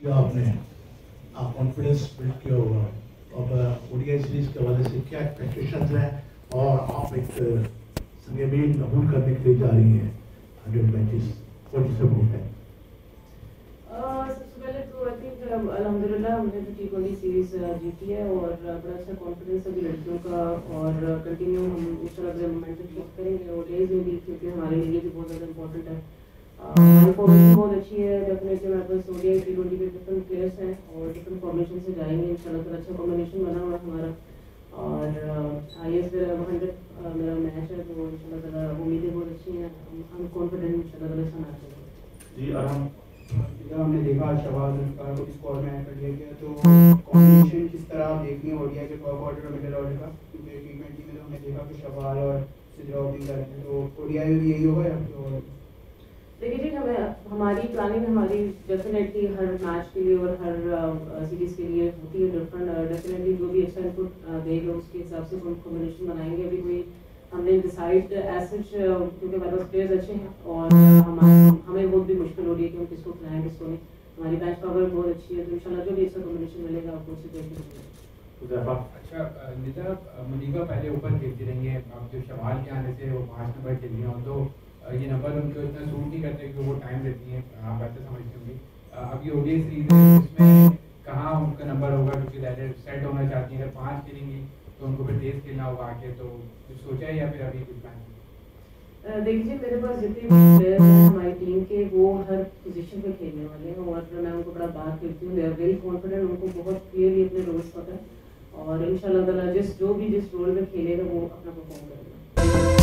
किया आपने, आप कॉन्फिडेंस बिल्ड किया होगा। अब ओडीआई सीरीज के हवाले से क्या एक्सपेक्टेशंस हैं और आप एक संगीन कबूल करने के लिए जा रही हैं 100 मैचेस, कौन से बोलते हैं? सबसे पहले तो आई थिंक अल्हम्दुलिल्लाह हमने जो T20 सीरीज जीती है और बड़ा अच्छा कॉन्फिडेंस है लड़कियों का और कंटिन्यू हम इंशाल्लाह मोमेंटम कीप करेंगे ओडीआई में भी, क्योंकि हमारे लिए भी बहुत ज़्यादा इंपॉर्टेंट है। हमारी फॉर्मेशन बहुत अच्छी है, डेफिनेटली हमारे पास ओडीआई T20 के डिफरेंट प्लेयर्स हैं और डिफरेंट फॉर्मेशन से जाएंगे इंशाल्लाह। तो अच्छा कॉम्बिनेशन बना हुआ है हमारा और आईएस 100 मेरा मैच है, तो इंशाल्लाह उम्मीदें बहुत अच्छी हैं, हम कॉन्फिडेंट इंशाल्लाह अच्छा मैच करेंगे। जी और हमने देखा शहबाज को स्क्वाड में ऐड कर लिया गया, तो कॉम्बिनेशन किस तरह आप देखती हैं ओडीआई के टॉप ऑर्डर और मिडिल ऑर्डर का? क्योंकि T20 में तो हमने देखा कि शहबाज और सिद्रा ओपनिंग कर रहे हैं, तो ओडीआई में भी यही होगा या फिर? देखिए जी, हमें हमारी प्लानिंग हमारी डेफिनेटली हर मैच के लिए और हर सीरीज़ के लिए होती है डिफरेंट। डेफिनेटली जो भी अच्छा इनपुट देगा उसके हिसाब से हम कॉम्बिनेशन बनाएंगे। अभी कोई हमने डिसाइड एज क्योंकि हमारे पास प्लेयर्स अच्छे हैं और हमें बहुत भी मुश्किल हो रही है कि हम किसको खिलाएं किसको नहीं। हमारी बेंच पावर बहुत अच्छी है, तो इंशाल्लाह जो भी अच्छा कॉम्बिनेशन मिलेगा आपको उससे अच्छा निदा, मुनीका पहले ऊपर खेलती रही है, अब जो शमाल के आने से वो 5 नंबर खेल रही हैं, तो ये नंबर उनको इतना सूट नहीं करते क्योंकि वो टाइम लेती हैं, आप ऐसे समझते होंगे। अब ये ओडीआई सीरीज है, इसमें कहाँ उनका नंबर होगा क्योंकि सेट होना चाहती हैं, अगर 5 खेलेंगी तो उनको फिर तेज खेलना होगा आके, तो कुछ सोचा है या फिर अभी कुछ प्लान? देखिए मेरे पास जितने भी प्लेयर हैं हमारी टीम के, वो हर पोजीशन पे खेलने वाले हैं और मैं उनको बड़ा बात करती हूँ, दे आर वेरी कॉन्फिडेंट, उनको बहुत क्लियरली अपने रोल्स पता है और इंशाल्लाह जिस रोल में खेलेगा वो अपना परफॉर्म करेगा।